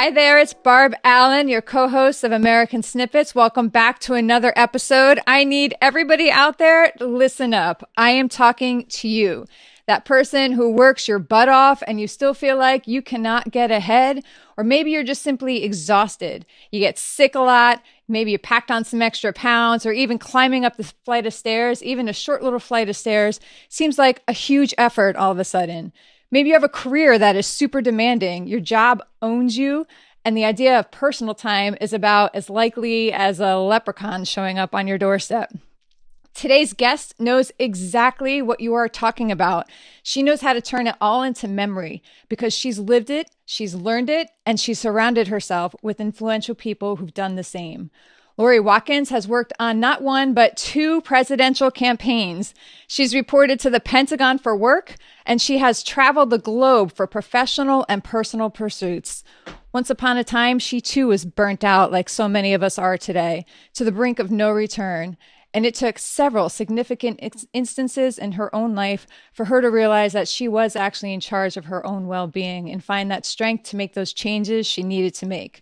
Hi there, it's Barb Allen, your co-host of American Snippets. Welcome back to another episode. I need everybody out there to listen up. I am talking to you, that person who works your butt off and you still feel like you cannot get ahead, or maybe you're just simply exhausted. You get sick a lot, maybe you packed on some extra pounds, or even climbing up this flight of stairs, even a short little flight of stairs, seems like a huge effort all of a sudden. Maybe you have a career that is super demanding. Your job owns you, and the idea of personal time is about as likely as a leprechaun showing up on your doorstep. Today's guest knows exactly what you are talking about. She knows how to turn it all into memory because she's lived it, she's learned it, and she's surrounded herself with influential people who've done the same. Laurie Watkins has worked on not one, but two presidential campaigns. She's reported to the Pentagon for work, and she has traveled the globe for professional and personal pursuits. Once upon a time, she too was burnt out like so many of us are today, to the brink of no return. And it took several significant instances in her own life for her to realize that she was actually in charge of her own well-being and find that strength to make those changes she needed to make.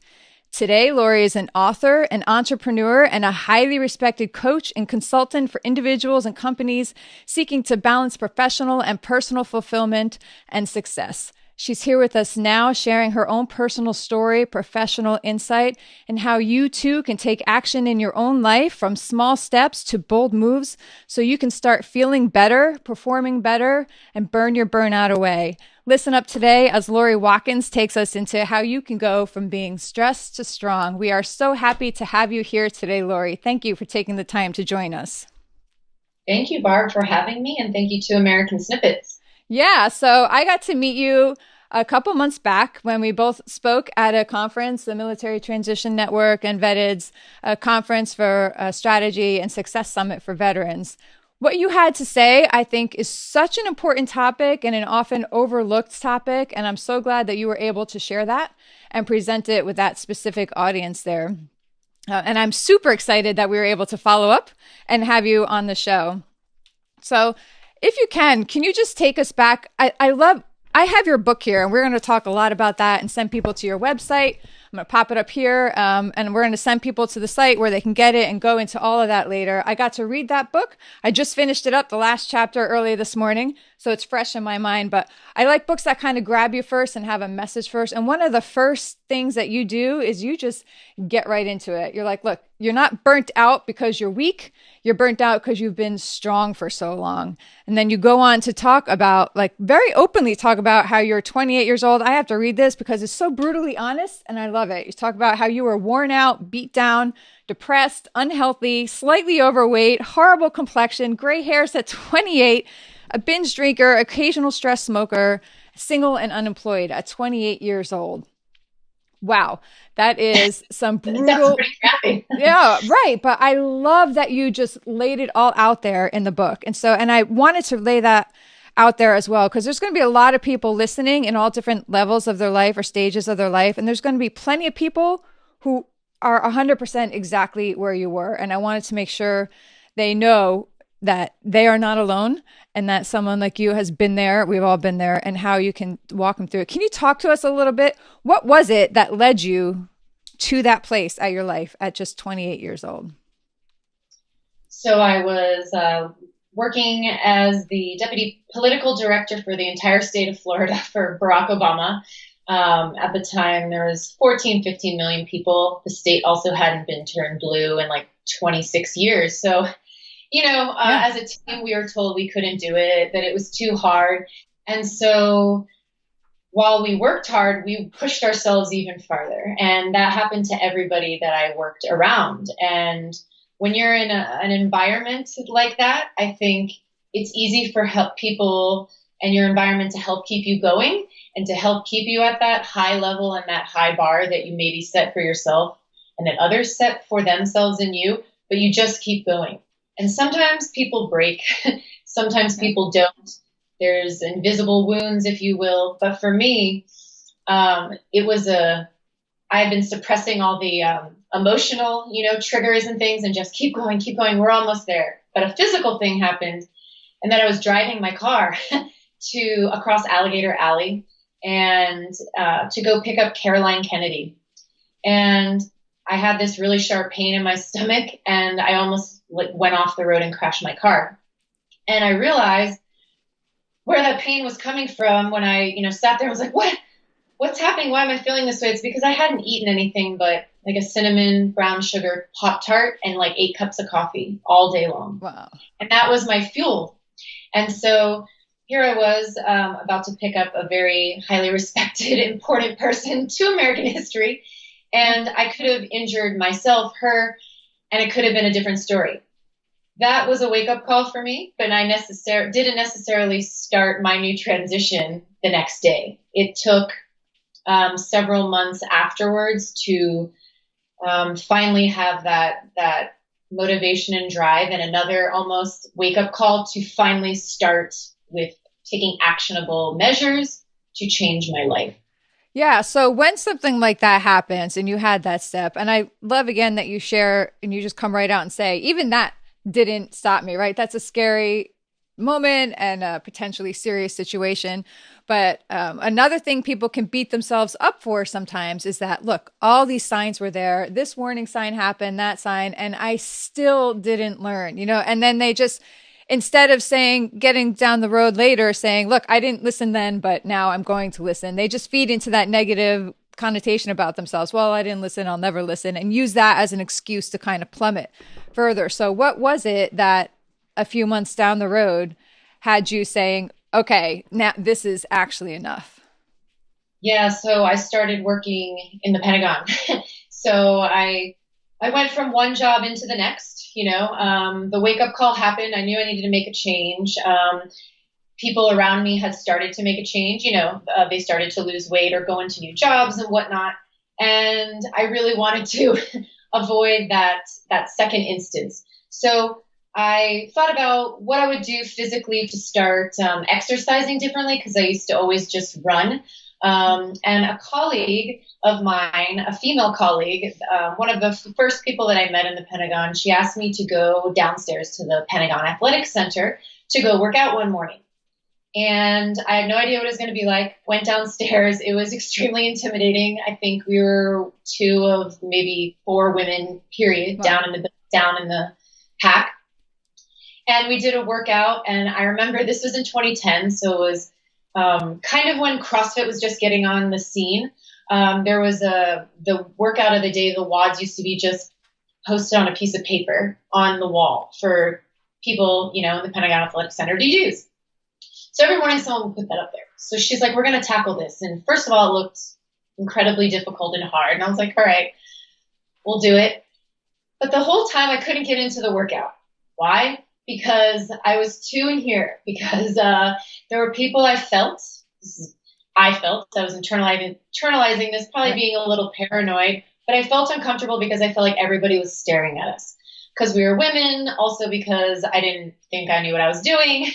Today, Laurie is an author, an entrepreneur, and a highly respected coach and consultant for individuals and companies seeking to balance professional and personal fulfillment and success. She's here with us now, sharing her own personal story, professional insight, and how you too can take action in your own life from small steps to bold moves so you can start feeling better, performing better, and burn your burnout away. Listen up today as Laurie Watkins takes us into how you can go from being stressed to strong. We are so happy to have you here today, Laurie. Thank you for taking the time to join us. Thank you, Barb, for having me, and thank you to American Snippets. Yeah, so I got to meet you a couple months back when we both spoke at a conference, the Military Transition Network and VETID's conference for strategy and success summit for veterans. What you had to say, I think, is such an important topic and an often overlooked topic. And I'm so glad that you were able to share that and present it with that specific audience there. And I'm super excited that we were able to follow up and have you on the show. So if you can you just take us back? I have your book here, and we're going to talk a lot about that and send people to your website. I'm going to pop it up here, and we're going to send people to the site where they can get it and go into all of that later. I got to read that book. I just finished it up, the last chapter, early this morning, so it's fresh in my mind. But I like books that kind of grab you first and have a message first. And one of the first things that you do is you just get right into it. You're like, look, you're not burnt out because you're weak. You're burnt out because you've been strong for so long. And then you go on to talk about, like, very openly talk about how you're 28 years old. I have to read this because it's so brutally honest, and I love it. You talk about how you were worn out, beat down, depressed, unhealthy, slightly overweight, horrible complexion, gray hairs at 28, a binge drinker, occasional stress smoker, single and unemployed at 28 years old. Wow, that is some brutal. That's pretty crappy. Yeah, right. But I love that you just laid it all out there in the book. And I wanted to lay that out there as well, because there's going to be a lot of people listening in all different levels of their life or stages of their life. And there's going to be plenty of people who are 100% exactly where you were. And I wanted to make sure they know that they are not alone and that someone like you has been there. We've all been there, and how you can walk them through it. Can you talk to us a little bit? What was it that led you to that place at your life at just 28 years old? So I was working as the deputy political director for the entire state of Florida for Barack Obama. At the time, there was 14, 15 million people. The state also hadn't been turned blue in like 26 years. So as a team, we were told we couldn't do it, that it was too hard. And so while we worked hard, we pushed ourselves even farther. And that happened to everybody that I worked around. And when you're in an environment like that, I think it's easy for people and your environment to help keep you going and to help keep you at that high level and that high bar that you maybe set for yourself and that others set for themselves and you, but you just keep going. And sometimes people break, sometimes people don't. There's invisible wounds, if you will. But for me, I had been suppressing all the emotional, triggers and things and just keep going. We're almost there. But a physical thing happened, and that I was driving my car across Alligator Alley and to go pick up Caroline Kennedy. And I had this really sharp pain in my stomach, and I almost went off the road and crashed my car. And I realized where that pain was coming from when I, sat there and was like, what's happening? Why am I feeling this way? It's because I hadn't eaten anything but like a cinnamon brown sugar Pop-Tart and like 8 cups of coffee all day long. Wow. And that was my fuel. And so here I was about to pick up a very highly respected, important person to American history. And I could have injured myself, her, and it could have been a different story. That was a wake-up call for me, but I didn't necessarily start my new transition the next day. It took several months afterwards to finally have that motivation and drive, and another almost wake-up call to finally start with taking actionable measures to change my life. Yeah. So when something like that happens and you had that step, and I love again that you share and you just come right out and say, even that didn't stop me, right? That's a scary moment and a potentially serious situation. But another thing people can beat themselves up for sometimes is that, look, all these signs were there. This warning sign happened, that sign, and I still didn't learn, and then they just, instead of getting down the road later saying, look, I didn't listen then, but now I'm going to listen. They just feed into that negative connotation about themselves. Well, I didn't listen, I'll never listen, and use that as an excuse to kind of plummet further. So what was it that a few months down the road had you saying, okay, now this is actually enough? Yeah, so I started working in the Pentagon. So I went from one job into the next. The wake-up call happened. I knew I needed to make a change. People around me had started to make a change. They started to lose weight or go into new jobs and whatnot. And I really wanted to avoid that second instance. So I thought about what I would do physically to start exercising differently, because I used to always just run. And a colleague of mine, a female colleague, one of the first people that I met in the Pentagon, she asked me to go downstairs to the Pentagon Athletic Center to go work out one morning. And I had no idea what it was going to be like. Went downstairs. It was extremely intimidating. I think we were 2 of maybe 4 women, period, wow, down in the pack. And we did a workout. And I remember this was in 2010. So it was kind of when CrossFit was just getting on the scene. There was the workout of the day, the WODs used to be just posted on a piece of paper on the wall for people, in the Pentagon Athletic Center to use. So every morning someone would put that up there. So she's like, we're going to tackle this. And first of all, it looked incredibly difficult and hard. And I was like, all right, we'll do it. But the whole time I couldn't get into the workout. Why? Because I was too in here. Because there were people I was internalizing this, probably being a little paranoid, but I felt uncomfortable because I felt like everybody was staring at us. Because we were women, also because I didn't think I knew what I was doing.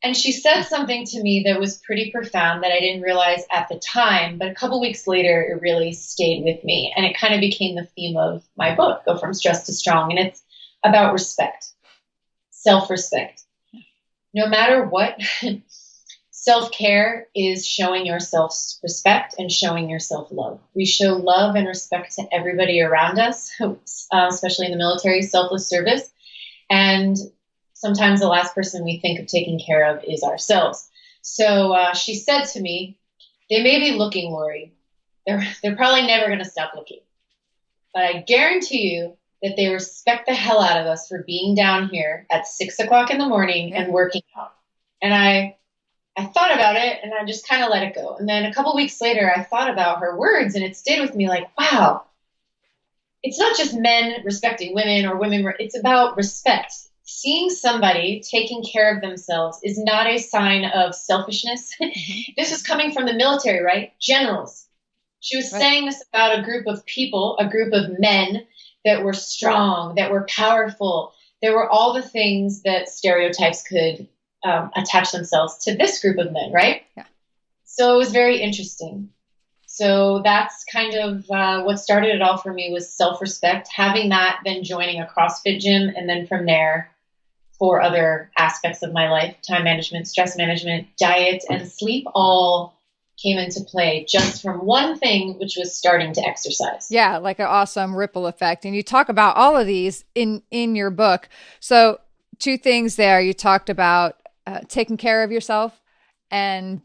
And she said something to me that was pretty profound that I didn't realize at the time, but a couple weeks later, it really stayed with me. And it kind of became the theme of my book, Go From Stressed to Strong. And it's about respect, self-respect. No matter what, self-care is showing yourself respect and showing yourself love. We show love and respect to everybody around us, especially in the military, selfless service. And sometimes the last person we think of taking care of is ourselves. So she said to me, they may be looking, Laurie. They're probably never going to stop looking. But I guarantee you that they respect the hell out of us for being down here at 6 o'clock in the morning and working out. And I thought about it and I just kind of let it go. And then a couple weeks later, I thought about her words and it stayed with me like, wow, it's not just men respecting women or women. It's about respect. Seeing somebody taking care of themselves is not a sign of selfishness. Mm-hmm. This is coming from the military, right? Generals. She was saying this about a group of people, a group of men that were strong, that were powerful. There were all the things that stereotypes could attach themselves to this group of men, right? Yeah. So it was very interesting. So that's kind of what started it all for me was self-respect, having that, then joining a CrossFit gym, and then from there, 4 other aspects of my life, time management, stress management, diet, and sleep all came into play just from one thing, which was starting to exercise. Yeah, like an awesome ripple effect. And you talk about all of these in your book. So two things there. You talked about taking care of yourself and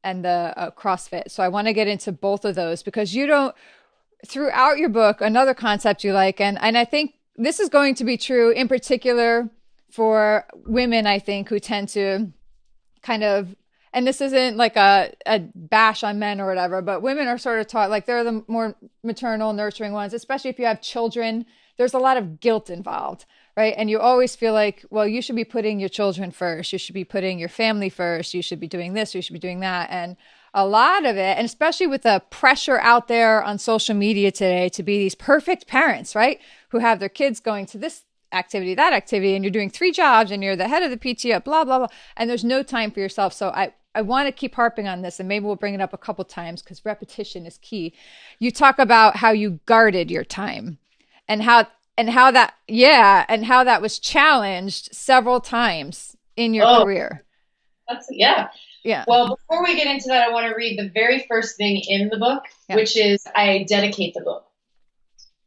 the CrossFit. So I want to get into both of those because you don't, throughout your book, another concept you like, and I think this is going to be true in particular for women, I think, who tend to kind of, and this isn't like a bash on men or whatever, but women are sort of taught, like they're the more maternal, nurturing ones, especially if you have children. There's a lot of guilt involved, right? And you always feel like, well, you should be putting your children first. You should be putting your family first. You should be doing this. You should be doing that. And a lot of it, and especially with the pressure out there on social media today to be these perfect parents, right? Who have their kids going to this activity, that activity, and you're doing 3 jobs and you're the head of the PTO, blah, blah, blah. And there's no time for yourself. So I want to keep harping on this, and maybe we'll bring it up a couple times because repetition is key. You talk about how you guarded your time and how that was challenged several times in your career. Yeah. Yeah. Well, before we get into that, I want to read the very first thing in the book, which is I dedicate the book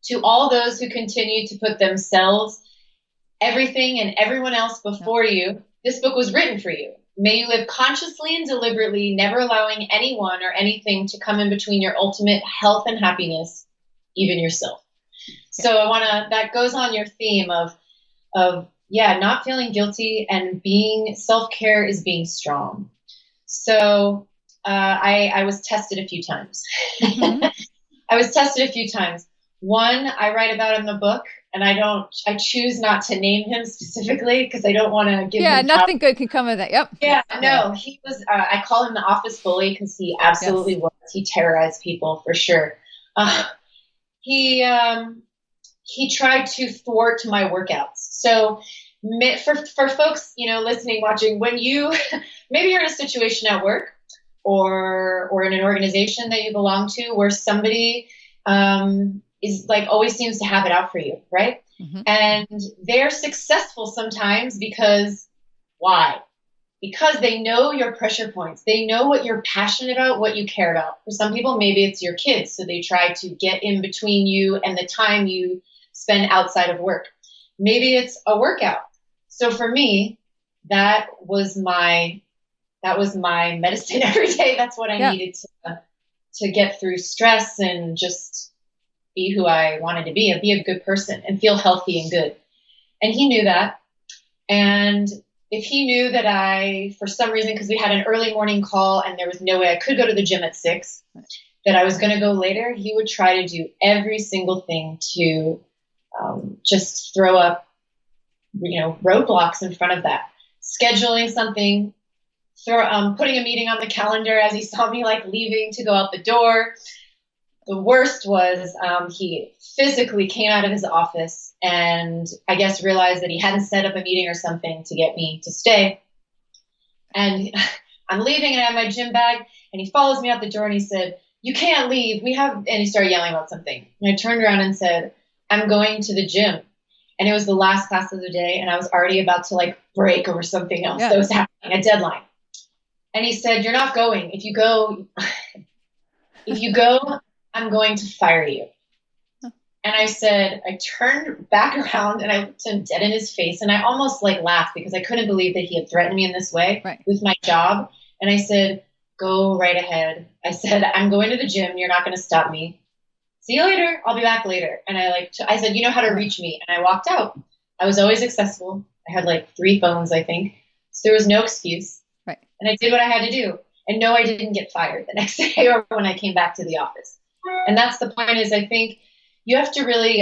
to all those who continue to put themselves, everything, and everyone else before you. This book was written for you. May you live consciously and deliberately, never allowing anyone or anything to come in between your ultimate health and happiness, even yourself. So that goes on your theme of not feeling guilty and being, self-care is being strong. So I was tested a few times. Mm-hmm. I was tested a few times. One I write about in the book, and I choose not to name him specifically because I don't want to give him. Yeah, nothing good can come of that. Yep. Yeah, no, he was, I call him the office bully because he absolutely was. He terrorized people for sure. He tried to thwart my workouts. So for folks, listening, watching, when you, maybe you're in a situation at work or in an organization that you belong to where somebody, is like always seems to have it out for you, right? Mm-hmm. And they're successful sometimes because why? Because they know your pressure points. They know what you're passionate about, what you care about. For some people, maybe it's your kids. So they try to get in between you and the time you spend outside of work. Maybe it's a workout. So for me, that was my medicine every day. That's what I needed to get through stress and just be who I wanted to be and be a good person and feel healthy and good. And he knew that. And if he knew that I, for some reason, because we had an early morning call and there was no way I could go to the gym at 6, that I was going to go later, he would try to do every single thing to just throw up, roadblocks in front of that. Scheduling something, putting a meeting on the calendar as he saw me like leaving to go out the door. The worst was he physically came out of his office and I guess realized that he hadn't set up a meeting or something to get me to stay. And I'm leaving and I have my gym bag and he follows me out the door and he said, "You can't leave. And he started yelling about something. And I turned around and said, "I'm going to the gym." And it was the last class of the day and I was already about to break over something else that was happening, a deadline. And he said, "You're not going. If you go, I'm going to fire you." And I turned back around and I looked him dead in his face and I almost laughed because I couldn't believe that he had threatened me in this way with my job. And I said, "Go right ahead." I said, "I'm going to the gym. You're not going to stop me. See you later. I'll be back later." And I said, "You know how to reach me." And I walked out. I was always accessible. I had 3 phones, I think. So there was no excuse. Right. And I did what I had to do. And no, I didn't get fired the next day or when I came back to the office. And that's the point is I think you have to really,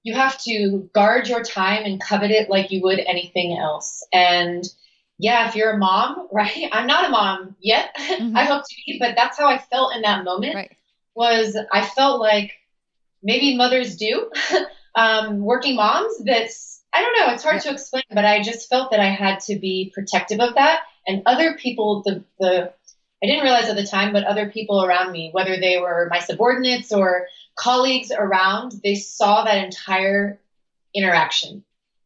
you have to guard your time and covet it like you would anything else. And if you're a mom, right? I'm not a mom yet. Mm-hmm. I hope to be, but that's how I felt in that moment. Right. Was I felt like maybe mothers do, working moms. I don't know. It's hard to explain, but I just felt that I had to be protective of that. And other people, I didn't realize at the time, but other people around me, whether they were my subordinates or colleagues around, they saw that entire interaction.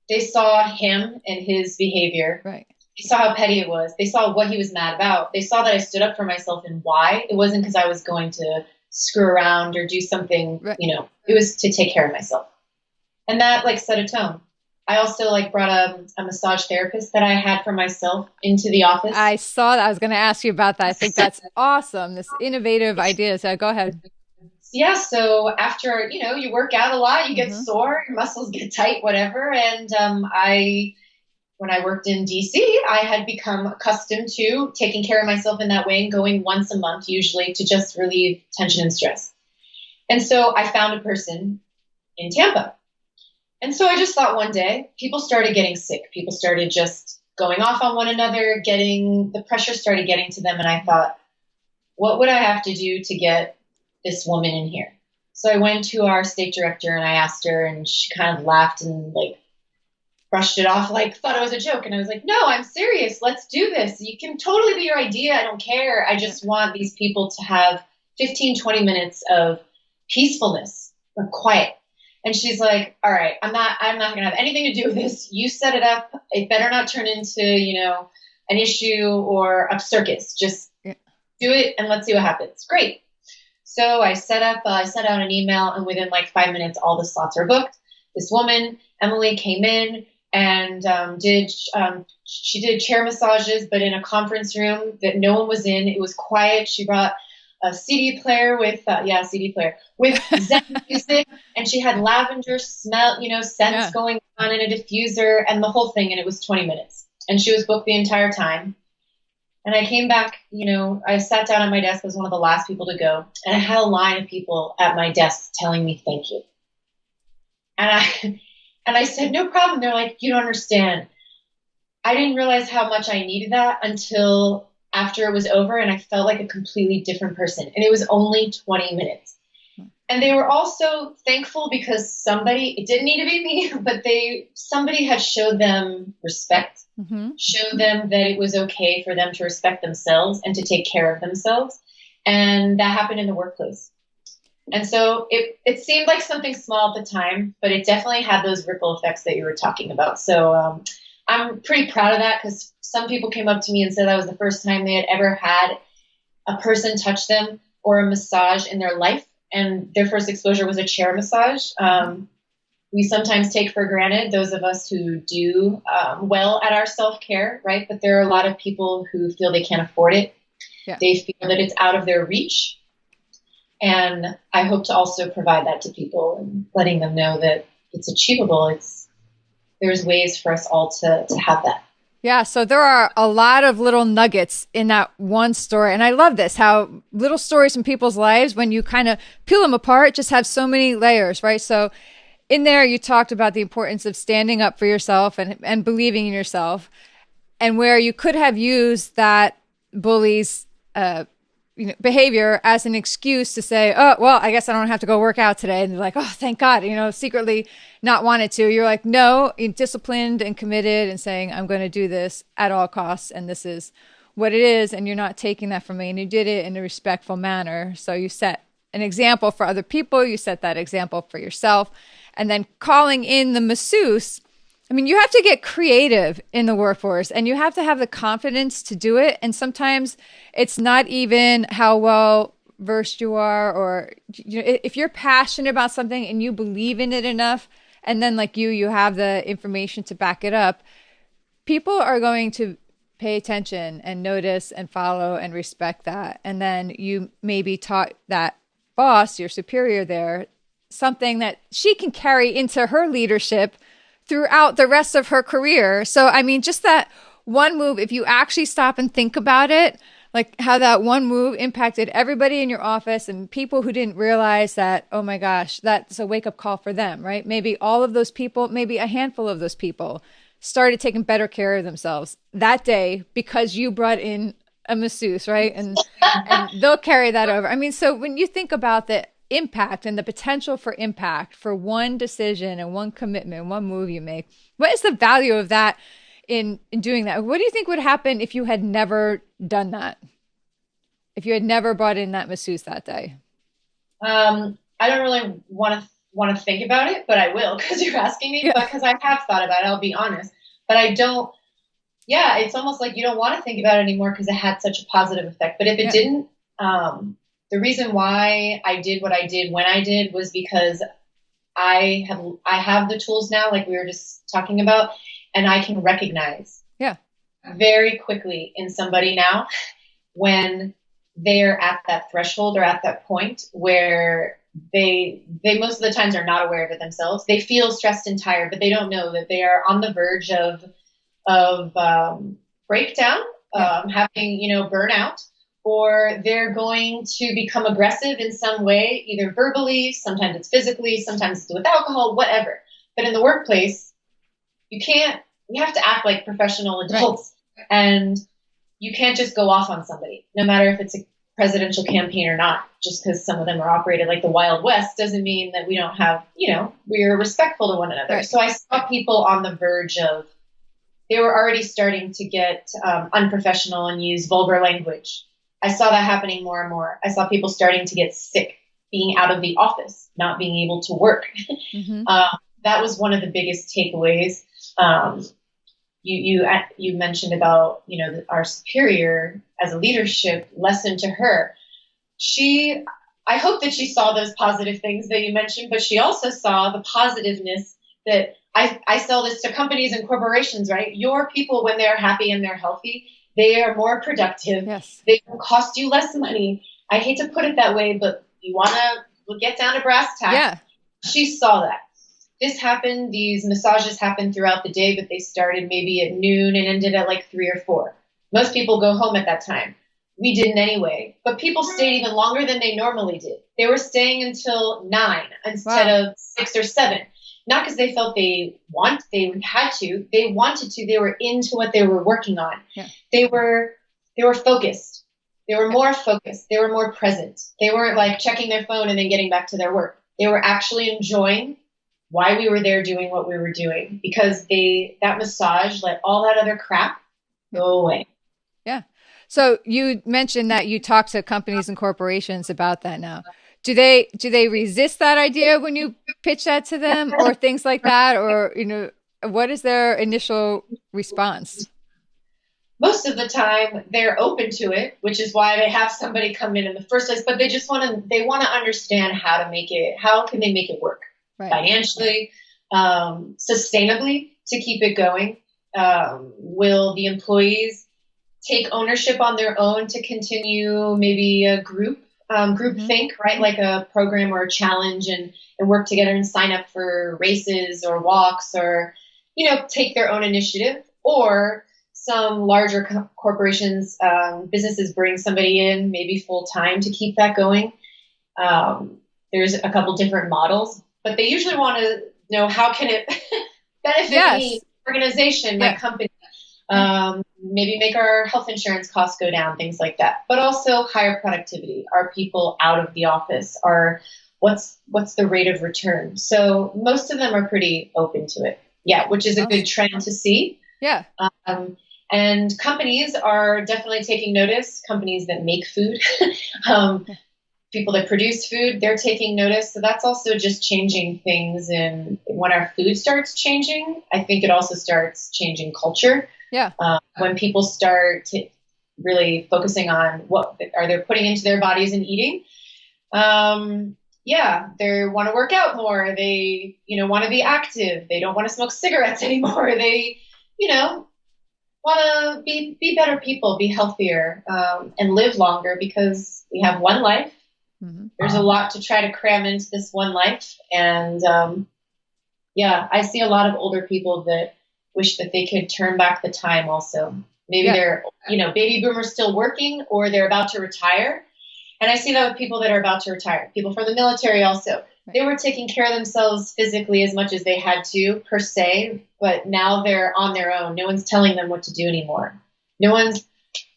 They saw him and his behavior. Right. They saw how petty it was. They saw what he was mad about. They saw that I stood up for myself and why. It wasn't because I was going to screw around or do something, Right. it was to take care of myself. And that like set a tone. I also like brought a massage therapist that I had for myself into the office. I saw that. I was going to ask you about that. I think that's awesome. This innovative idea. So go ahead. Yeah, so after, you work out a lot, you get Hmm. sore, your muscles get tight, whatever. And when I worked in DC, I had become accustomed to taking care of myself in that way and going once a month, usually, to just relieve tension and stress. And so I found a person in Tampa. And so I just thought one day, people started getting sick. People started just going off on one another, the pressure started getting to them. And I thought, what would I have to do to get this woman in here? So I went to our state director and I asked her, and she kind of laughed and like brushed it off, like thought it was a joke. And I was like, no, I'm serious. Let's do this. You can totally be your idea. I don't care. I just want these people to have 15, 20 minutes of peacefulness, of quiet. And she's like, all right, I'm not going to have anything to do with this. You set it up. It better not turn into, an issue or a circus. Just Yeah. do it and let's see what happens. Great. So I sent out an email, and within like 5 minutes, all the slots are booked. This woman, Emily, came in and she did chair massages, but in a conference room that no one was in. It was quiet. She brought a CD player CD player with Zen music, and she had lavender smell, scents Yeah. going on in a diffuser, and the whole thing. And it was 20 minutes, and she was booked the entire time. And I came back, I sat down at my desk as one of the last people to go. And I had a line of people at my desk telling me thank you. And I and I said, no problem. They're like, you don't understand. I didn't realize how much I needed that until after it was over, and I felt like a completely different person. And it was only 20 minutes. And they were also thankful because it didn't need to be me, but somebody had showed them respect, Hmm. showed them that it was okay for them to respect themselves and to take care of themselves. And that happened in the workplace. And so it seemed like something small at the time, but it definitely had those ripple effects that you were talking about. So I'm pretty proud of that, because some people came up to me and said that was the first time they had ever had a person touch them or a massage in their life. And their first exposure was a chair massage. We sometimes take for granted, those of us who do well at our self-care, right? But there are a lot of people who feel they can't afford it. Yeah. They feel that it's out of their reach. And I hope to also provide that to people and letting them know that it's achievable. There's ways for us all to have that. Yeah, so there are a lot of little nuggets in that one story. And I love this, how little stories in people's lives, when you kind of peel them apart, just have so many layers, right? So in there, you talked about the importance of standing up for yourself and believing in yourself, and where you could have used that bully's behavior as an excuse to say, oh, well, I guess I don't have to go work out today. And they're like, oh, thank God, secretly not wanted to. You're like, no, you're disciplined and committed and saying, I'm going to do this at all costs. And this is what it is. And you're not taking that from me. And you did it in a respectful manner. So you set an example for other people. You set that example for yourself. And then calling in the masseuse. I mean, you have to get creative in the workforce, and you have to have the confidence to do it. And sometimes it's not even how well versed you are, or if you're passionate about something and you believe in it enough, and then like you have the information to back it up, people are going to pay attention and notice and follow and respect that. And then you maybe taught that boss, your superior there, something that she can carry into her leadership throughout the rest of her career. So, I mean, just that one move, if you actually stop and think about it, like how that one move impacted everybody in your office and people who didn't realize that, oh my gosh, that's a wake up call for them, right? Maybe all of those people, maybe a handful of those people started taking better care of themselves that day because you brought in a masseuse, right? And they'll carry that over. I mean, so when you think about the impact and the potential for impact for one decision and one commitment, one move you make, what is the value of that in doing that? What do you think would happen if you had never done that? If you had never brought in that masseuse that day? I don't really want to think about it, but I will, because you're asking me, Yeah. because I have thought about it, I'll be honest. But I don't yeah, it's almost like you don't want to think about it anymore because it had such a positive effect. But if it Yeah. didn't, the reason why I did what I did when I did was because I have the tools now, like we were just talking about, and I can recognize Yeah. very quickly in somebody now when they're at that threshold or at that point where they most of the times are not aware of it themselves. They feel stressed and tired, but they don't know that they are on the verge of breakdown, Yeah. having burnout, or they're going to become aggressive in some way, either verbally, sometimes it's physically, sometimes it's with alcohol, whatever. But in the workplace, you have to act like professional adults, right? And you can't just go off on somebody, no matter if it's a presidential campaign or not. Just because some of them are operated like the Wild West doesn't mean that we don't have, we're respectful to one another. Right. So I saw people on the verge of, they were already starting to get unprofessional and use vulgar language. I saw that happening more and more. I saw people starting to get sick, being out of the office, not being able to work. Mm-hmm. That was one of the biggest takeaways. You mentioned about our superior as a leadership lesson to her. I hope that she saw those positive things that you mentioned, but she also saw the positiveness that I sell this to companies and corporations, right? Your people, when they're happy and they're healthy, they are more productive. Yes. They will cost you less money. I hate to put it that way, but you want to get down to brass tacks. Yeah. She saw that. These massages happened throughout the day, but they started maybe at noon and ended at like 3 or 4. Most people go home at that time. We didn't anyway, but people stayed even longer than they normally did. They were staying until 9 instead of 6 or 7. Not because they felt they had to. They wanted to. They were into what they were working on. Yeah. They were focused. They were more focused. They were more present. They weren't like checking their phone and then getting back to their work. They were actually enjoying why we were there doing what we were doing, because that massage let all that other crap go away. Yeah. So you mentioned that you talk to companies and corporations about that now. Do they resist that idea when you pitch that to them or things like that? Or, what is their initial response? Most of the time they're open to it, which is why they have somebody come in the first place, but they just want to understand how can they make it work, right? Financially, sustainably, to keep it going. Will the employees take ownership on their own to continue maybe a group mm-hmm. think, right? Like a program or a challenge and work together and sign up for races or walks or, take their own initiative. Or some larger corporations, businesses bring somebody in maybe full time to keep that going. There's a couple different models, but they usually want to know, how can it benefit me, organization, my company? Maybe make our health insurance costs go down, things like that. But also higher productivity. Are people out of the office? What's the rate of return? So most of them are pretty open to it. Yeah, which is a good trend to see. Yeah. And companies are definitely taking notice. Companies that make food, people that produce food, they're taking notice. So that's also just changing things. And when our food starts changing, I think it also starts changing culture. Yeah. When people start really focusing on what are they putting into their bodies and eating, they want to work out more. They, want to be active. They don't want to smoke cigarettes anymore. They, want to be better people, be healthier, and live longer, because we have one life. Mm-hmm. There's a lot to try to cram into this one life. And I see a lot of older people that wish that they could turn back the time also. Maybe they're, baby boomers still working, or they're about to retire. And I see that with people that are about to retire, people from the military also. They were taking care of themselves physically as much as they had to, per se, but now they're on their own. No one's telling them what to do anymore. No one's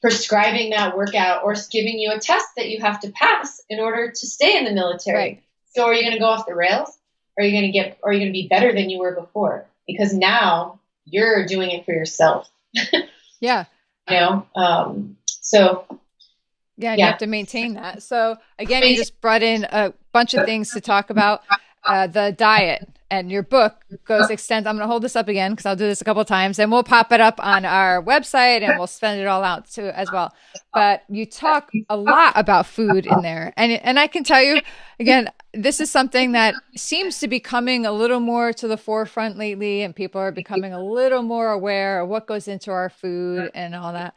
prescribing that workout or giving you a test that you have to pass in order to stay in the military. Right. So are you going to go off the rails? Or are you going to be better than you were before? Because now you're doing it for yourself. Yeah. You have to maintain that. So again, you just brought in a bunch of things to talk about. the diet, and your book goes extends. I'm going to hold this up again because I'll do this a couple of times, and we'll pop it up on our website, and we'll send it all out too as well. But you talk a lot about food in there, and I can tell you again, this is something that seems to be coming a little more to the forefront lately, and people are becoming a little more aware of what goes into our food and all that.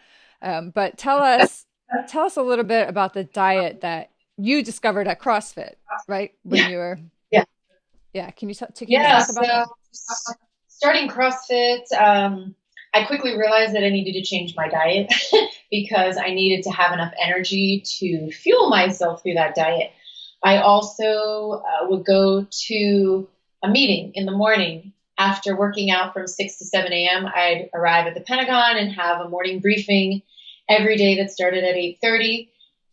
But tell us a little bit about the diet that you discovered at CrossFit, right? When you were, Yeah. yeah. Can you talk Yeah. about that? So starting CrossFit, I quickly realized that I needed to change my diet because I needed to have enough energy to fuel myself through that diet. I also would go to a meeting in the morning after working out from 6 to 7 a.m. I'd arrive at the Pentagon and have a morning briefing every day that started at 8:30.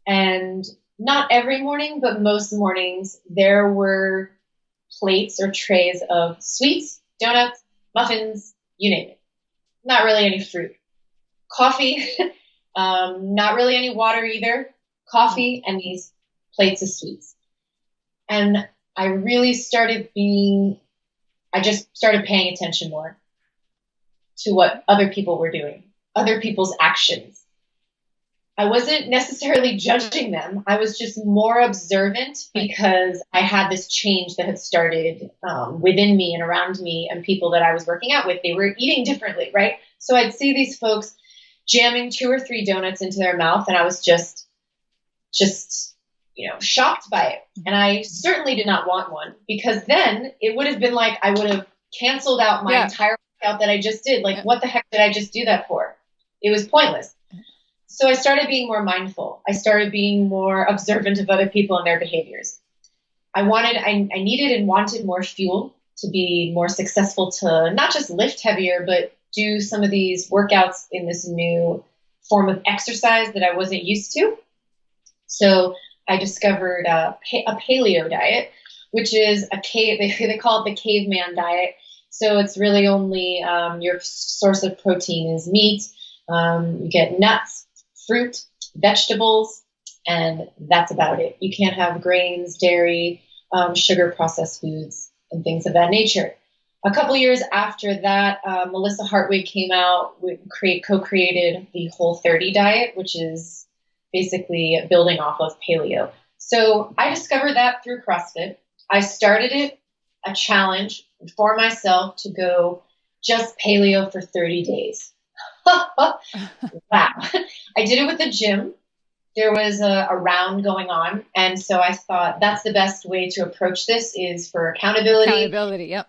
And not every morning, but most mornings, there were plates or trays of sweets, donuts, muffins, you name it. Not really any fruit. Coffee, not really any water either. Coffee and these plates of sweets. And I really I just started paying attention more to what other people were doing, other people's actions. I wasn't necessarily judging them. I was just more observant because I had this change that had started within me and around me, and people that I was working out with, they were eating differently, right? So I'd see these folks jamming 2 or 3 donuts into their mouth, and I was just shocked by it. And I certainly did not want one, because then it would have been like I would have canceled out my entire workout that I just did. Like, what the heck did I just do that for? It was pointless. So I started being more mindful. I started being more observant of other people and their behaviors. I needed and wanted more fuel to be more successful, to not just lift heavier, but do some of these workouts in this new form of exercise that I wasn't used to. So I discovered a Paleo Diet, which is they call it the caveman diet. So it's really only your source of protein is meat. You get nuts, fruit, vegetables, and that's about it. You can't have grains, dairy, sugar, processed foods, and things of that nature. A couple years after that, Melissa Hartwig came out, co-created the Whole30 diet, which is basically building off of paleo. So I discovered that through CrossFit. I started it, a challenge for myself to go just paleo for 30 days. Wow. I did it with the gym. There was a round going on. And so I thought that's the best way to approach this is for accountability. Accountability, yep.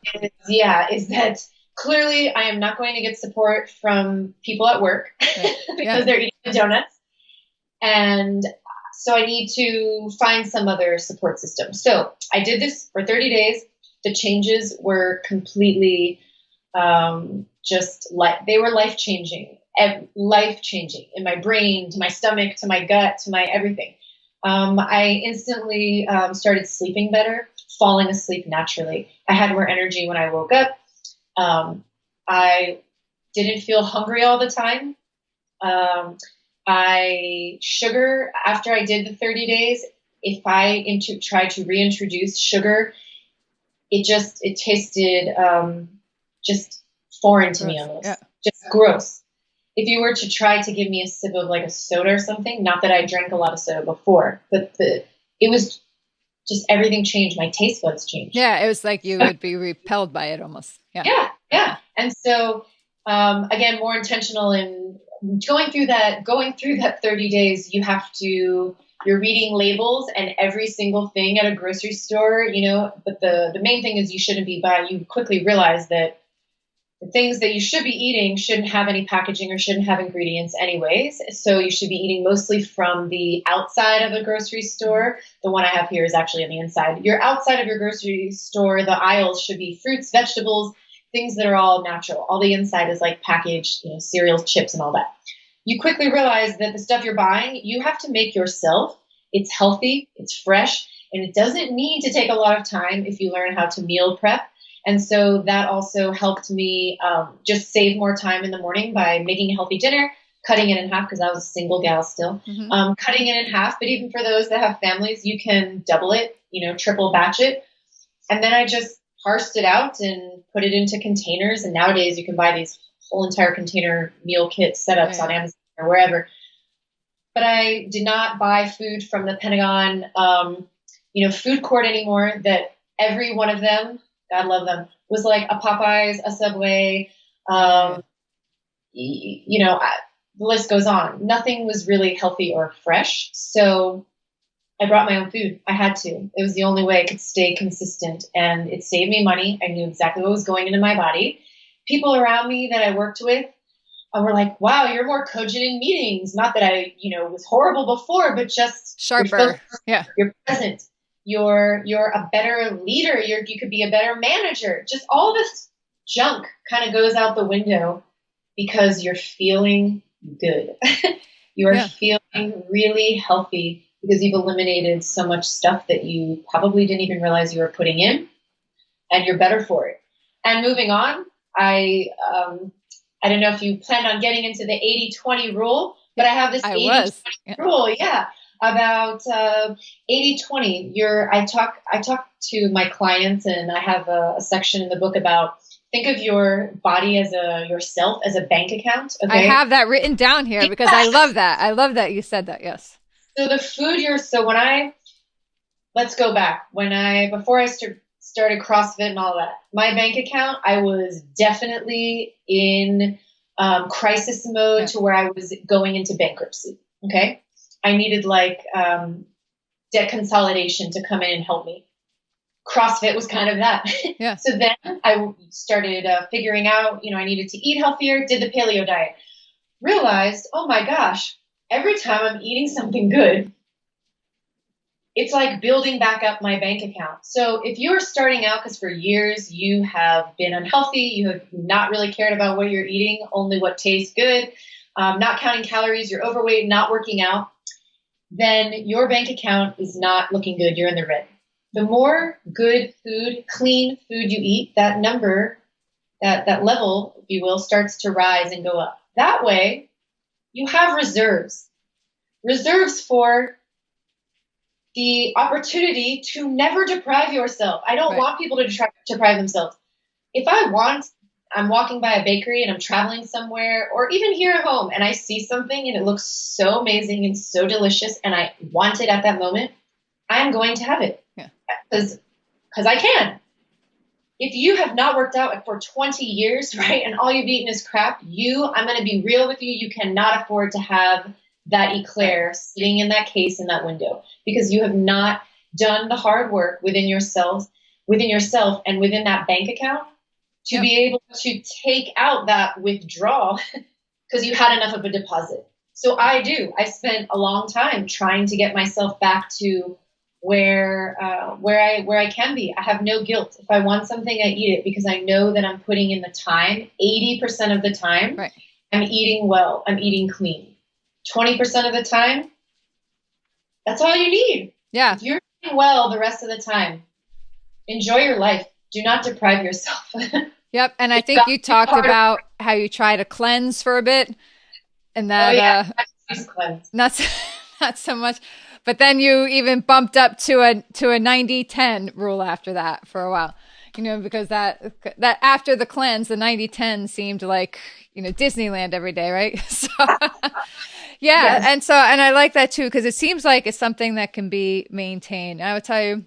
Is that clearly I am not going to get support from people at work because they're eating the donuts. And so I need to find some other support system. So I did this for 30 days. The changes were completely they were life-changing in my brain, to my stomach, to my gut, to my everything. I instantly started sleeping better, falling asleep naturally. I had more energy when I woke up. I didn't feel hungry all the time. Sugar, after I did the 30 days, if I tried to reintroduce sugar, it tasted just foreign to me almost. Just gross. If you were to try to give me a sip of like a soda or something, not that I drank a lot of soda before, but it was just everything changed. My taste buds changed. Yeah, it was like you would be repelled by it almost. Yeah. And so, again, more intentional in going through that 30 days, you're reading labels and every single thing at a grocery store, but the main thing is you quickly realize that the things that you should be eating shouldn't have any packaging or shouldn't have ingredients anyways. So you should be eating mostly from the outside of a grocery store. The one I have here is actually on the inside. Your outside of your grocery store, the aisles should be fruits, vegetables, things that are all natural. All the inside is like packaged, cereals, chips, and all that. You quickly realize that the stuff you're buying, you have to make yourself. It's healthy, it's fresh, and it doesn't need to take a lot of time if you learn how to meal prep. And so that also helped me just save more time in the morning by making a healthy dinner, cutting it in half because I was a single gal still, cutting it in half. But even for those that have families, you can double it, triple batch it. And then I just parsed it out and put it into containers. And nowadays you can buy these whole entire container meal kit setups on Amazon or wherever. But I did not buy food from the Pentagon, food court anymore. That every one of them, God love them, was like a Popeyes, a Subway, the list goes on. Nothing was really healthy or fresh. So I brought my own food. I had to. It was the only way I could stay consistent, and it saved me money. I knew exactly what was going into my body. People around me that I worked with were like, wow, you're more cogent in meetings. Not that I, was horrible before, but just sharper. You're present. You're a better leader. You could be a better manager. Just all this junk kind of goes out the window because you're feeling good. You are feeling really healthy because you've eliminated so much stuff that you probably didn't even realize you were putting in, and you're better for it. And moving on, I don't know if you planned on getting into the 80-20 rule, but I have this 80-20 rule, about 80-20. I talk to my clients, and I have a section in the book about think of your body as yourself as a bank account. Okay? I have that written down here because I love that. I love that you said that. Yes. So the food let's go back. Before I started CrossFit and all that, my bank account, I was definitely in crisis mode to where I was going into bankruptcy. Okay. I needed debt consolidation to come in and help me. CrossFit was kind of that. Yeah. So then I started figuring out, I needed to eat healthier, did the Paleo Diet, realized, oh my gosh, every time I'm eating something good, it's like building back up my bank account. So if you're starting out, because for years you have been unhealthy, you have not really cared about what you're eating, only what tastes good, not counting calories, you're overweight, not working out, then your bank account is not looking good. You're in the red. The more good food, clean food you eat, that number, that level, if you will, starts to rise and go up. That way, you have reserves for the opportunity to never deprive yourself. I don't want people to deprive themselves. If I'm walking by a bakery and I'm traveling somewhere, or even here at home, and I see something and it looks so amazing and so delicious and I want it at that moment, I am going to have it. Because I can. If you have not worked out for 20 years, right, and all you've eaten is crap, I'm going to be real with you, you cannot afford to have that eclair sitting in that case in that window, because you have not done the hard work within yourself and within that bank account to be able to take out that withdrawal because you had enough of a deposit. So I spent a long time trying to get myself back to where I can be. I have no guilt. If I want something, I eat it because I know that I'm putting in the time. 80% of the time, I'm eating well. I'm eating clean. 20% of the time, that's all you need. Yeah. If you're eating well the rest of the time, enjoy your life. Do not deprive yourself. Yep. And I think you talked about how you try to cleanse for a bit, and that not so much. But then you even bumped up to a 90-10 rule after that for a while, because that after the cleanse, the 90-10 seemed like, Disneyland every day, right? So yeah. Yes. And I like that too, because it seems like it's something that can be maintained. And I would tell you,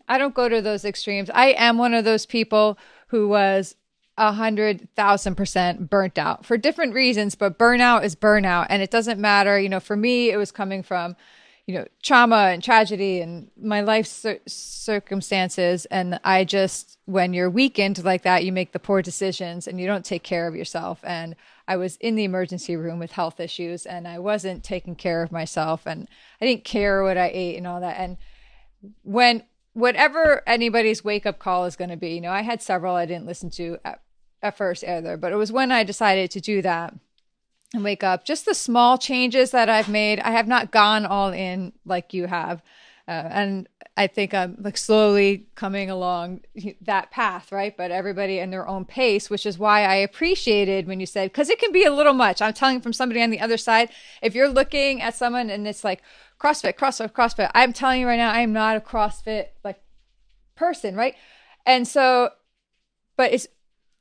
I don't go to those extremes. I am one of those people who was 100,000% burnt out for different reasons, but burnout is burnout. And it doesn't matter. For me, it was coming from, trauma and tragedy and my life circumstances. And when you're weakened like that, you make the poor decisions and you don't take care of yourself. And I was in the emergency room with health issues and I wasn't taking care of myself and I didn't care what I ate and all that. And whatever anybody's wake up call is going to be, I had several I didn't listen to at first either, but it was when I decided to do that and wake up. Just the small changes that I've made. I have not gone all in like you have. And I think I'm slowly coming along that path, right? But everybody in their own pace, which is why I appreciated when you said, because it can be a little much. I'm telling you from somebody on the other side, if you're looking at someone and it's like CrossFit, I'm telling you right now, I am not a CrossFit person, right? And so, but it's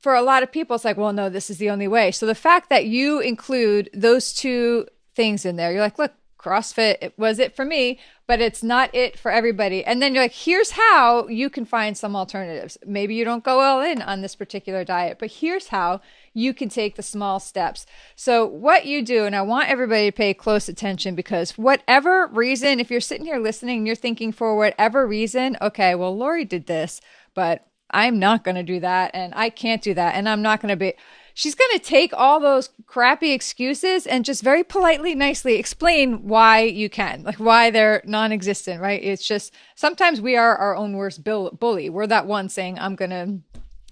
for a lot of people, it's like, well, no, this is the only way. So the fact that you include those two things in there, you're like, look, CrossFit, it was it for me, but it's not it for everybody. And then you're like, here's how you can find some alternatives. Maybe you don't go all in on this particular diet, but here's how you can take the small steps. So what you do, and I want everybody to pay close attention, because whatever reason, if you're sitting here listening and you're thinking for whatever reason, okay, well, Laurie did this, but I'm not going to do that, and I can't do that, and I'm not going to be. She's going to take all those crappy excuses and just very politely, nicely explain why you can, like why they're non-existent, right? It's just sometimes we are our own worst bully. We're that one saying, I'm going to,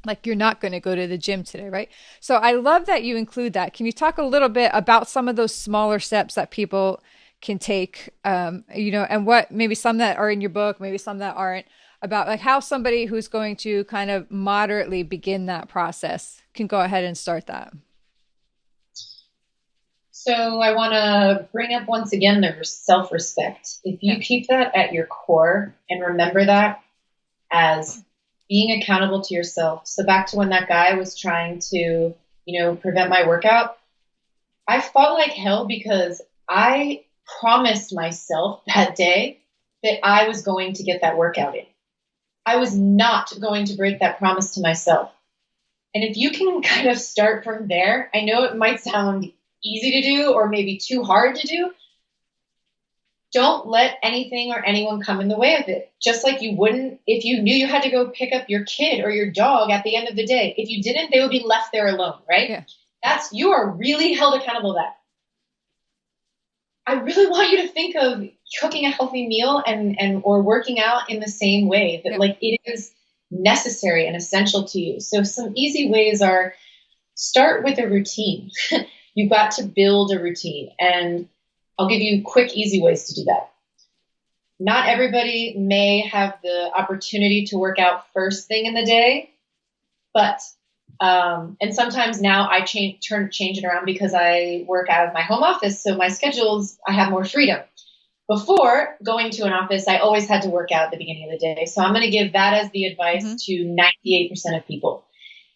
like, you're not going to go to the gym today, right? So I love that you include that. Can you talk a little bit about some of those smaller steps that people can take, and what maybe some that are in your book, maybe some that aren't, about like how somebody who's going to kind of moderately begin that process can go ahead and start that? So I want to bring up once again the self-respect. If you keep that at your core and remember that as being accountable to yourself. So back to when that guy was trying to, prevent my workout, I fought like hell because I promised myself that day that I was going to get that workout in. I was not going to break that promise to myself. And if you can kind of start from there, I know it might sound easy to do or maybe too hard to do. Don't let anything or anyone come in the way of it. Just like you wouldn't if you knew you had to go pick up your kid or your dog at the end of the day. If you didn't, they would be left there alone, right? Yeah. You are really held accountable to that. I really want you to think of cooking a healthy meal and or working out in the same way, that like it is necessary and essential to you. So some easy ways are start with a routine. You've got to build a routine, and I'll give you quick, easy ways to do that. Not everybody may have the opportunity to work out first thing in the day, but and sometimes now I change it around because I work out of my home office. So my schedules, I have more freedom. Before going to an office, I always had to work out at the beginning of the day. So I'm going to give that as the advice to 98% of people,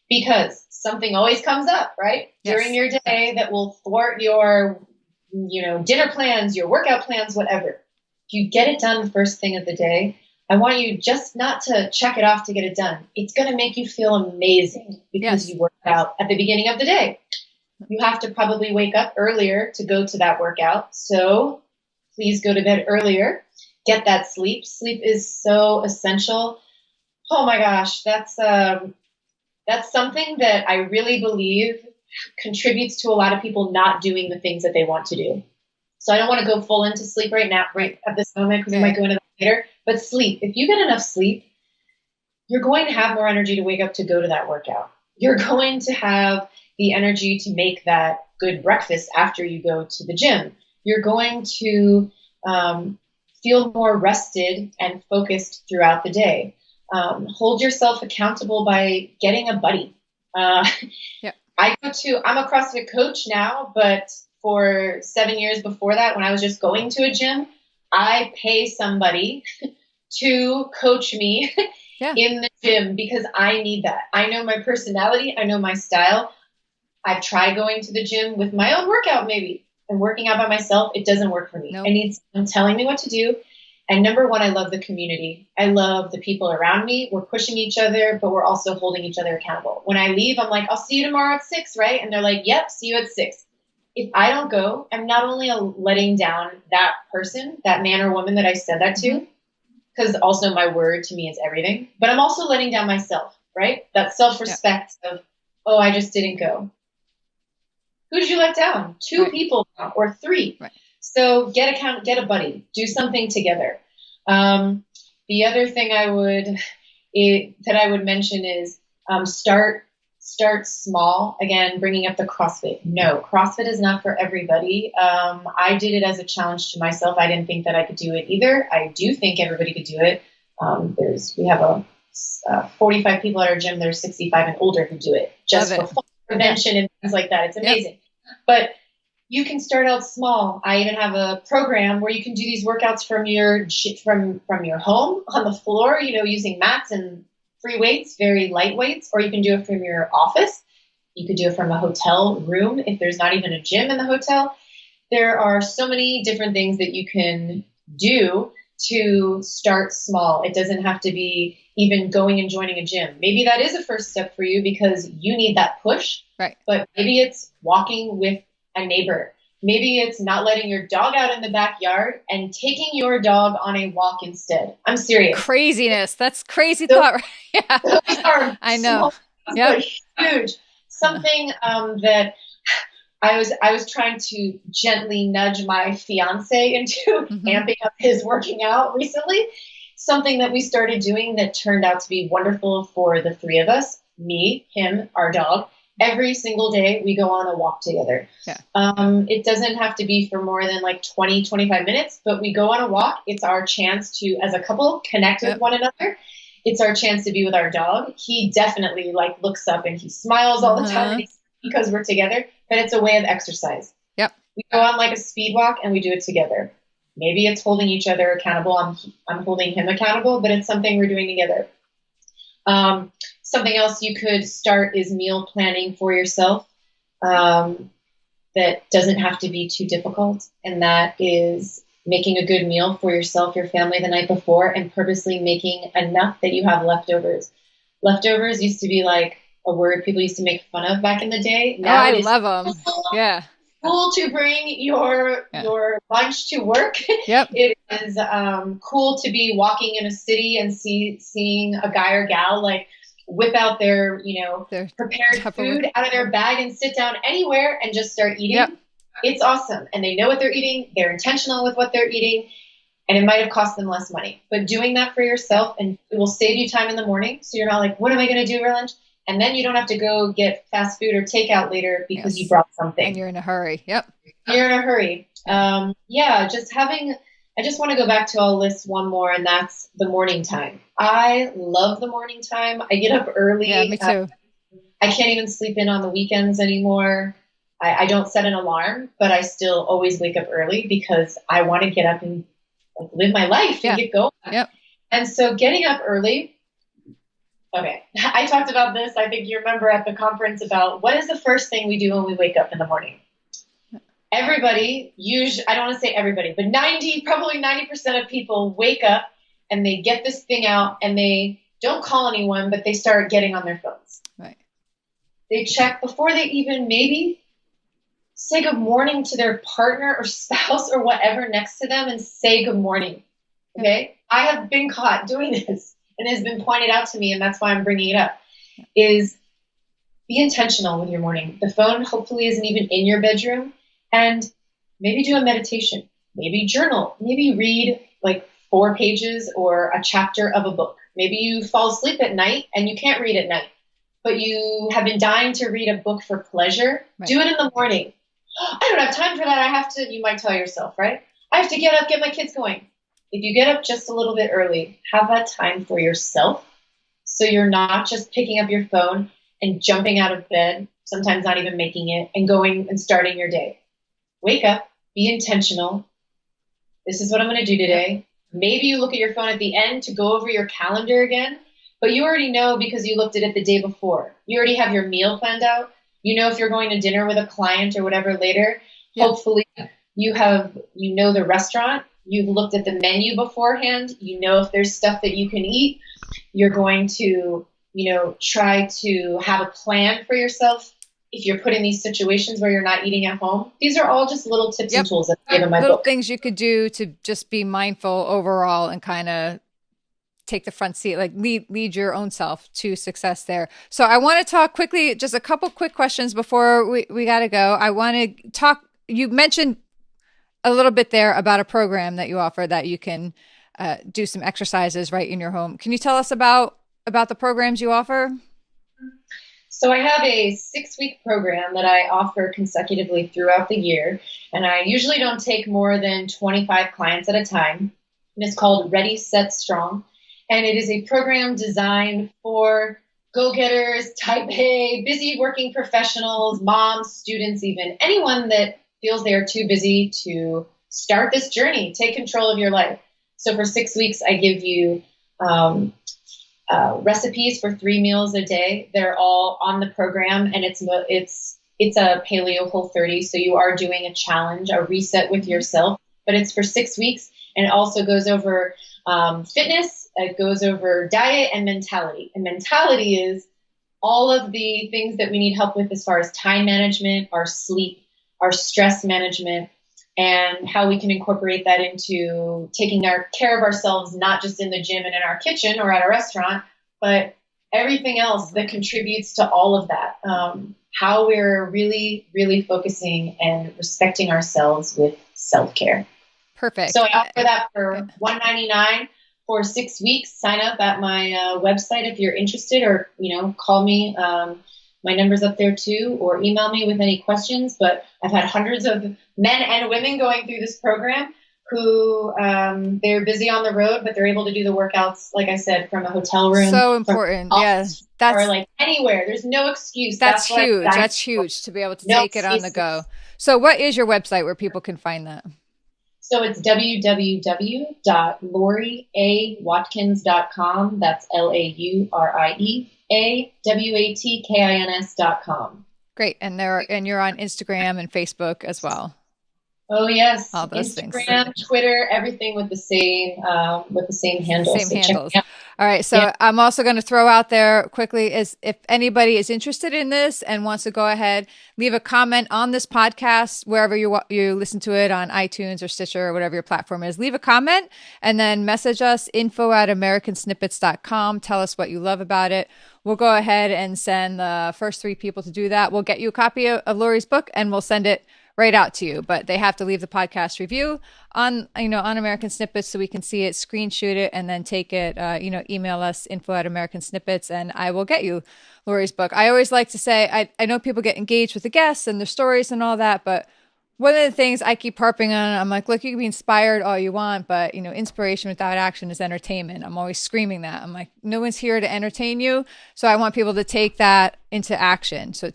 because something always comes up, right? Yes. During your day that will thwart your, dinner plans, your workout plans, whatever. If you get it done the first thing of the day, I want you just not to check it off to get it done. It's going to make you feel amazing because you worked out at the beginning of the day. You have to probably wake up earlier to go to that workout. So please go to bed earlier. Get that sleep. Sleep is so essential. Oh my gosh, that's something that I really believe contributes to a lot of people not doing the things that they want to do. So I don't want to go full into sleep right now, right at this moment, because we might go into that later. But sleep, if you get enough sleep, you're going to have more energy to wake up to go to that workout. You're going to have the energy to make that good breakfast after you go to the gym. You're going to feel more rested and focused throughout the day. Hold yourself accountable by getting a buddy. I'm a CrossFit coach now, but for 7 years before that, when I was just going to a gym, I pay somebody to coach me in the gym because I need that. I know my personality. I know my style. I've tried going to the gym with my own workout maybe and working out by myself. It doesn't work for me. Nope. I need someone telling me what to do. And number one, I love the community. I love the people around me. We're pushing each other, but we're also holding each other accountable. When I leave, I'm like, I'll see you tomorrow at 6, right? And they're like, yep, see you at 6. If I don't go, I'm not only letting down that person, that man or woman that I said that to, because also my word to me is everything, but I'm also letting down myself, right? That self-respect of, oh, I just didn't go. Who did you let down? 2 people or 3. Right. So get a buddy, do something together. The other thing that I would mention is start small. Again, bringing up the CrossFit. No, CrossFit is not for everybody. I did it as a challenge to myself. I didn't think that I could do it either. I do think everybody could do it. We have 45 people at our gym that are 65 and older who do it just for fall prevention and things like that. It's amazing. But you can start out small. I even have a program where you can do these workouts from your home on the floor, using mats and free weights, very light weights, or you can do it from your office. You could do it from a hotel room if there's not even a gym in the hotel. There are so many different things that you can do to start small. It doesn't have to be even going and joining a gym. Maybe that is a first step for you because you need that push. Right. But maybe it's walking with a neighbor. Maybe it's not letting your dog out in the backyard and taking your dog on a walk instead. I'm serious. Craziness. That's crazy thought. Right? Yeah. Those are I know. Yep. Huge. Something that I was trying to gently nudge my fiance into amping up his working out recently. Something that we started doing that turned out to be wonderful for the three of us, me, him, our dog. Every single day we go on a walk together. Yeah. It doesn't have to be for more than like 20, 25 minutes, but we go on a walk. It's our chance to, as a couple, connect with one another. It's our chance to be with our dog. He definitely looks up and he smiles all the time because we're together, but it's a way of exercise. Yep. We go on like a speed walk and we do it together. Maybe it's holding each other accountable. I'm holding him accountable, but it's something we're doing together. Something else you could start is meal planning for yourself. That doesn't have to be too difficult. And that is making a good meal for yourself, your family the night before, and purposely making enough that you have leftovers. Leftovers used to be like a word people used to make fun of back in the day. Now I love them. Yeah. Cool to bring your lunch to work. Yep. It is cool to be walking in a city and seeing a guy or gal whip out their prepared food out of their bag and sit down anywhere and just start eating. Yep. It's awesome. And they know what they're eating. They're intentional with what they're eating. And it might have cost them less money. But doing that for yourself, and it will save you time in the morning. So you're not like, what am I going to do for lunch? And then you don't have to go get fast food or takeout later because you brought something. And you're in a hurry. Yep. You're in a hurry. I just want to go back to, I'll list one more, and that's the morning time. I love the morning time. I get up early. Yeah, me too. I can't even sleep in on the weekends anymore. I don't set an alarm, but I still always wake up early because I want to get up and live my life and get going. Yep. And so getting up early. Okay. I talked about this. I think you remember at the conference about what is the first thing we do when we wake up in the morning. Everybody, I don't want to say everybody, but probably 90% of people wake up and they get this thing out and they don't call anyone, but they start getting on their phones. Right. They check before they even maybe say good morning to their partner or spouse or whatever next to them and say good morning. Okay. I have been caught doing this and it has been pointed out to me, and that's why I'm bringing it up, is be intentional with your morning. The phone hopefully isn't even in your bedroom. And maybe do a meditation, maybe journal, maybe read 4 pages or a chapter of a book. Maybe you fall asleep at night and you can't read at night, but you have been dying to read a book for pleasure. Right. Do it in the morning. I don't have time for that. You might tell yourself, right? I have to get up, get my kids going. If you get up just a little bit early, have that time for yourself. So you're not just picking up your phone and jumping out of bed, sometimes not even making it, and going and starting your day. Wake up, be intentional. This is what I'm going to do today. Maybe you look at your phone at the end to go over your calendar again, but you already know because you looked at it the day before. You already have your meal planned out. You know if you're going to dinner with a client or whatever later. Yeah. Hopefully you know the restaurant. You've looked at the menu beforehand. You know if there's stuff that you can eat. You're going to, try to have a plan for yourself. If you're put in these situations where you're not eating at home, these are all just little tips and tools that I give in my little book. Things you could do to just be mindful overall and kind of take the front seat, lead your own self to success there. So I want to talk quickly, just a couple quick questions before we got to go. I want to talk, you mentioned a little bit there about a program that you offer that you can do some exercises right in your home. Can you tell us about the programs you offer? So I have a 6-week program that I offer consecutively throughout the year, and I usually don't take more than 25 clients at a time. And it's called Ready, Set, Strong, and it is a program designed for go-getters, type A, busy working professionals, moms, students, even anyone that feels they are too busy to start this journey, take control of your life. So for 6 weeks, I give you recipes for 3 meals a day. They're all on the program, and it's a Paleo Whole30. So you are doing a challenge, a reset with yourself, but it's for 6 weeks, and it also goes over fitness. It goes over diet and mentality. And mentality is all of the things that we need help with as far as time management, our sleep, our stress management, and how we can incorporate that into taking care of ourselves, not just in the gym and in our kitchen or at a restaurant, but everything else that contributes to all of that. How we're really, really focusing and respecting ourselves with self-care. Perfect. So I offer that for $199 for 6 weeks. Sign up at my website if you're interested, or call me. My number's up there too, or email me with any questions. But I've had hundreds of men and women going through this program who they're busy on the road, but they're able to do the workouts, like I said, from a hotel room. So important. Yeah. Or like anywhere. There's no excuse. That's huge. That's huge to be able to take it on the go. So what is your website where people can find that? So it's www.laurieawatkins.com. That's LaurieAwatkins.com. Great. And you're on Instagram and Facebook as well. Oh yes, all those Instagram, things. Twitter, everything with the same handles. Same handles. All right. So I'm also going to throw out there quickly is if anybody is interested in this and wants to go ahead, leave a comment on this podcast wherever you listen to it, on iTunes or Stitcher or whatever your platform is. Leave a comment and then message us info@americansnippets.com. Tell us what you love about it. We'll go ahead and send the first 3 people to do that. We'll get you a copy of Laurie's book and we'll send it right out to you, but they have to leave the podcast review on American Snippets so we can see it, screenshot it, and then take it, email us info@americansnippets, and I will get you Laurie's book. I always like to say, I know people get engaged with the guests and their stories and all that, but one of the things I keep harping on, I'm like, look, you can be inspired all you want, but inspiration without action is entertainment. I'm always screaming that. I'm like, no one's here to entertain you. So I want people to take that into action. So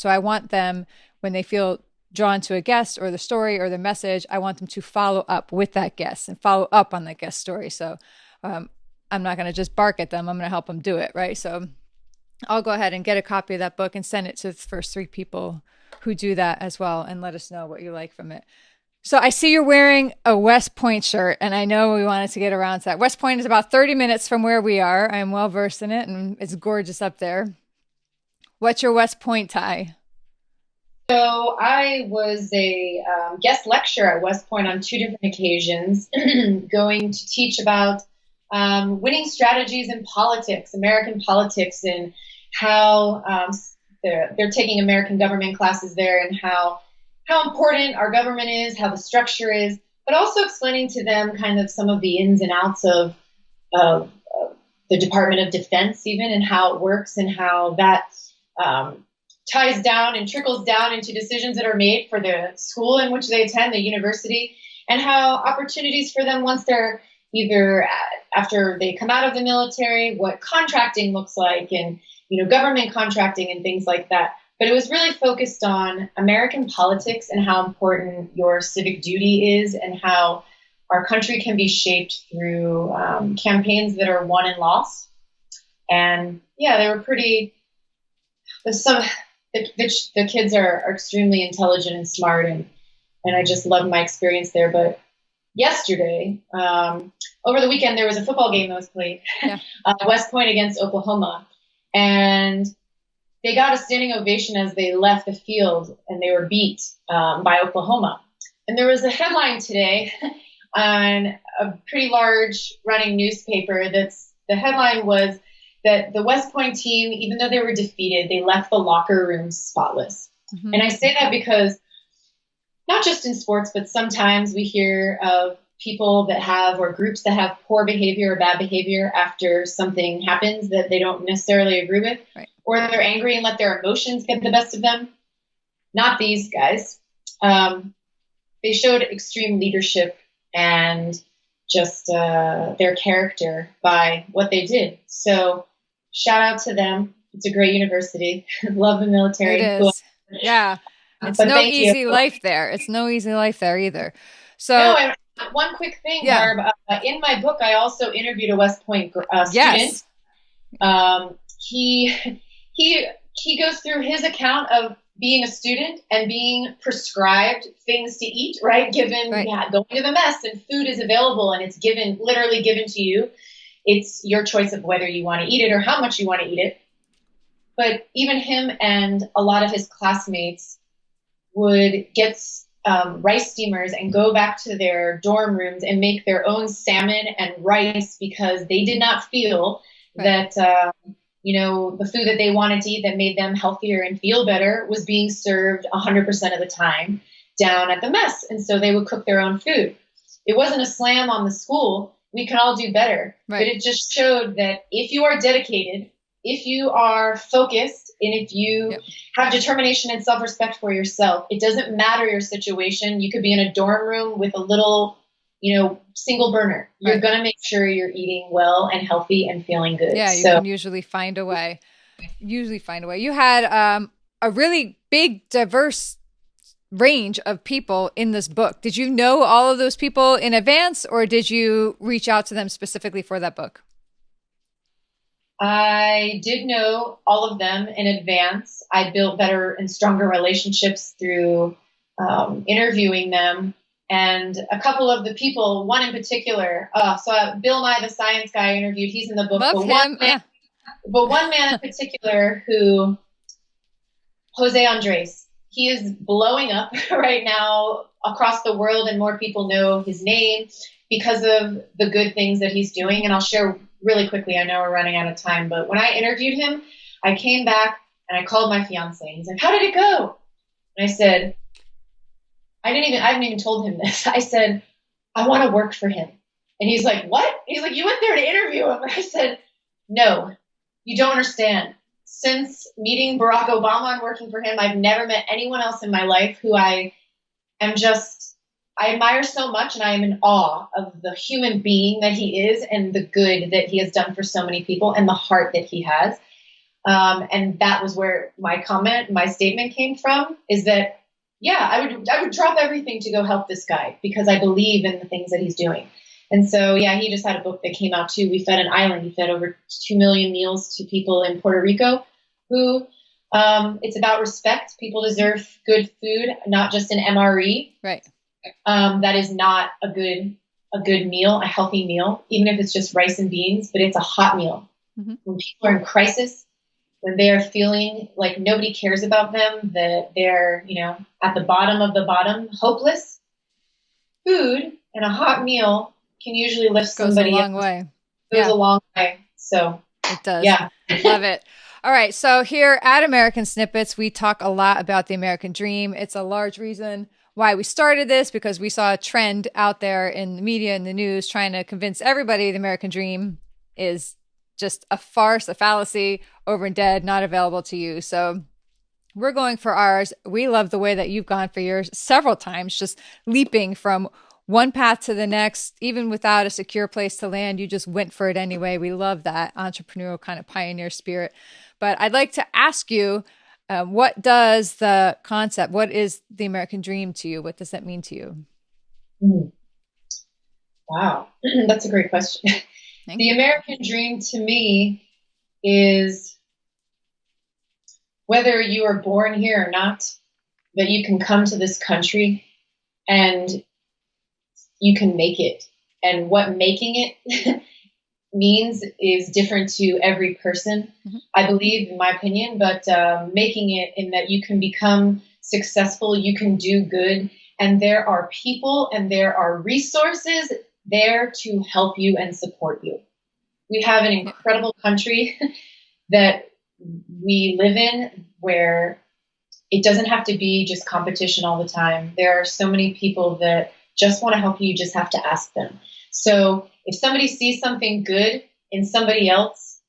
I want them, when they feel drawn to a guest or the story or the message, I want them to follow up with that guest and follow up on that guest story. So I'm not going to just bark at them. I'm going to help them do it. Right. So I'll go ahead and get a copy of that book and send it to the first 3 people who do that as well, and let us know what you like from it. So I see you're wearing a West Point shirt, and I know we wanted to get around to that. West Point is about 30 minutes from where we are. I'm well versed in it, and it's gorgeous up there. What's your West Point tie? So I was a guest lecturer at West Point on 2 different occasions, going to teach about winning strategies in politics, American politics, and how they're taking American government classes there, and how important our government is, how the structure is, but also explaining to them kind of some of the ins and outs of the Department of Defense even, and how it works, and how that ties down and trickles down into decisions that are made for the school in which they attend, the university, and how opportunities for them once they're either after they come out of the military, what contracting looks like, and government contracting and things like that. But it was really focused on American politics and how important your civic duty is, and how our country can be shaped through campaigns that are won and lost. And yeah, they were pretty. The kids are extremely intelligent and smart, and I just loved my experience there. But yesterday, over the weekend, there was a football game that was played, West Point against Oklahoma, and they got a standing ovation as they left the field, and they were beat by Oklahoma. And there was a headline today on a pretty large running newspaper. The headline was that the West Point team, even though they were defeated, they left the locker room spotless. Mm-hmm. And I say that because not just in sports, but sometimes we hear of people that have, or groups that have poor behavior or bad behavior after something happens that they don't necessarily agree with, right, or they're angry and let their emotions get the best of them. Not these guys. They showed extreme leadership and just their character by what they did. So shout out to them. It's a great university. Love the military. It is. Yeah. It's But no thank you. easy life there. It's no easy life there either. No, So, and one quick thing, yeah, Barb. In my book, I also interviewed a West Point student. yes, He he goes through his account of being a student and being prescribed things to eat, right? Given, right, yeah, going to the mess and food is available and it's given, literally given to you. It's your choice of whether you want to eat it or how much you want to eat it. But even him and a lot of his classmates would get rice steamers and go back to their dorm rooms and make their own salmon and rice because they did not feel right. that the food that they wanted to eat that made them healthier and feel better was being served 100% of the time down at the mess. And so they would cook their own food. It wasn't a slam on the school. We can all do better. Right. But it just showed that if you are dedicated, if you are focused, and if you have determination and self-respect for yourself, it doesn't matter your situation. You could be in a dorm room with a little, single burner. You're going to make sure you're eating well and healthy and feeling good. Yeah, you can usually find a way. You had a really big, diverse range of people in this book. Did you know all of those people in advance, or did you reach out to them specifically for that book? I did know all of them in advance. I built better and stronger relationships through interviewing them. And a couple of the people, one in particular, Bill Nye, the science guy I interviewed, he's in the book. Love him. But one man in particular Jose Andres, he is blowing up right now across the world, and more people know his name because of the good things that he's doing. And I'll share really quickly. I know we're running out of time, but when I interviewed him, I came back and I called my fiance. He's like, "How did it go?" And I said, I haven't even told him this. I said, "I want to work for him." And he's like, "What?" He's like, "You went there to interview him." And I said, "No, you don't understand. Since meeting Barack Obama and working for him, I've never met anyone else in my life who I admire so much, and I am in awe of the human being that he is and the good that he has done for so many people and the heart that he has." And that was where my statement came from, is that, yeah, I would drop everything to go help this guy because I believe in the things that he's doing. And so, yeah, he just had a book that came out too. We fed an island. He fed over 2 million meals to people in Puerto Rico who, it's about respect. People deserve good food, not just an MRE. Right. That is not a good meal, a healthy meal, even if it's just rice and beans, but it's a hot meal. Mm-hmm. When people are in crisis, when they are feeling like nobody cares about them, that they're, at the bottom of the bottom, hopeless, food and a hot meal can usually lift somebody up. Goes a long way. Goes a long way. So it does. Yeah. Love it. All right. So here at American Snippets, we talk a lot about the American dream. It's a large reason why we started this, because we saw a trend out there in the media and the news trying to convince everybody the American dream is just a farce, a fallacy, over and dead, not available to you. So we're going for ours. We love the way that you've gone for yours several times, just leaping from one path to the next, even without a secure place to land. You just went for it anyway. We love that entrepreneurial kind of pioneer spirit. But I'd like to ask you, what is the American dream to you? What does that mean to you? Wow, that's a great question. The American dream to me is, whether you are born here or not, that you can come to this country and you can make it. And what making it means is different to every person, mm-hmm. I believe, in my opinion, but making it in that you can become successful, you can do good, and there are people and there are resources there to help you and support you. We have an incredible country that we live in where it doesn't have to be just competition all the time. There are so many people that just want to help you. You just have to ask them. So if somebody sees something good in somebody else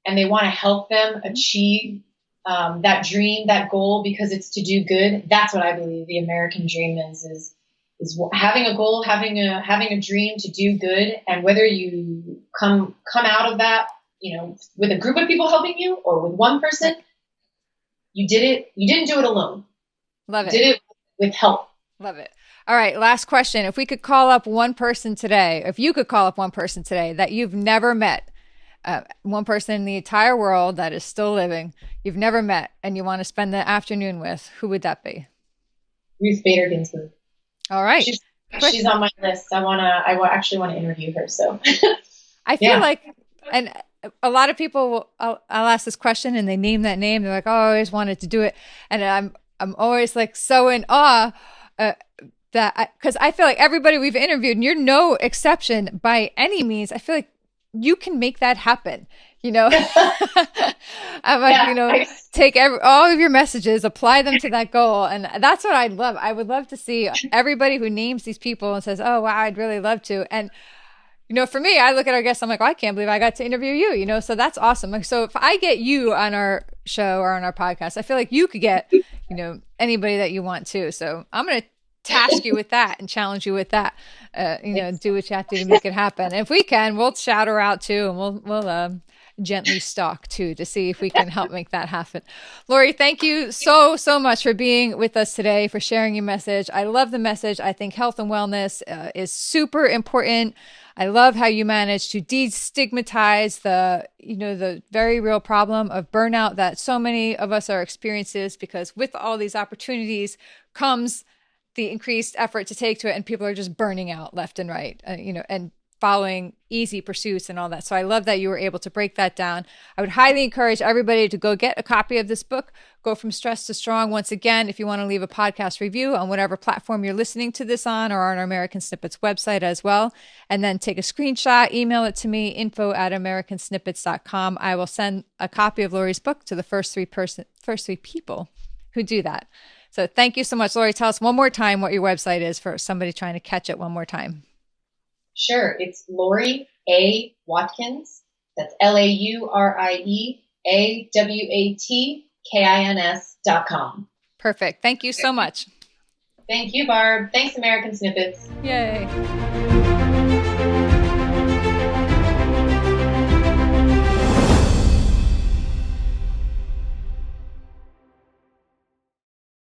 and they want to help them achieve that dream, that goal, because it's to do good, that's what I believe the American dream is having a goal, having a dream to do good. And whether you come out of that, with a group of people helping you or with one person, you did it. You didn't do it alone. Love it. Did it with help. Love it. All right. Last question. If we could call up one person today, if you could call up one person today that you've never met, one person in the entire world that is still living, you've never met, and you want to spend the afternoon with, who would that be? Ruth Bader Ginsburg. All right. She's on my list. Actually want to interview her. So I feel like, and a lot of people, I'll ask this question and they name that name. They're like, oh, I always wanted to do it. And I'm always like so in awe because I feel like everybody we've interviewed, and you're no exception by any means, I feel like you can make that happen. I'm like, take all of your messages, apply them to that goal. And that's what I'd love. I would love to see everybody who names these people and says, oh, wow, I'd really love to. And, for me, I look at our guests, I'm like, oh, I can't believe I got to interview you, so that's awesome. Like, so if I get you on our show or on our podcast, I feel like you could get, anybody that you want to. So I'm going to task you with that and challenge you with that, do what you have to make it happen. And if we can, we'll shout her out too. And we'll gently stalk too, to see if we can help make that happen. Laurie, thank you so much for being with us today, for sharing your message. I love the message. I think health and wellness is super important. I love how you manage to destigmatize the very real problem of burnout that so many of us are experiencing, because with all these opportunities comes the increased effort to take to it, and people are just burning out left and right, and following easy pursuits and all that. So I love that you were able to break that down. I would highly encourage everybody to go get a copy of this book, Go From Stress to Strong. Once again, if you want to leave a podcast review on whatever platform you're listening to this on, or on our American Snippets website as well, and then take a screenshot, email it to me, info@americansnippets.com. I will send a copy of Laurie's book to the first three people who do that. So thank you so much. Laurie, tell us one more time what your website is for somebody trying to catch it one more time. Sure. It's Laurie A. Watkins. That's LaurieAwatkins.com. Perfect. Thank you so much. Thank you, Barb. Thanks, American Snippets. Yay.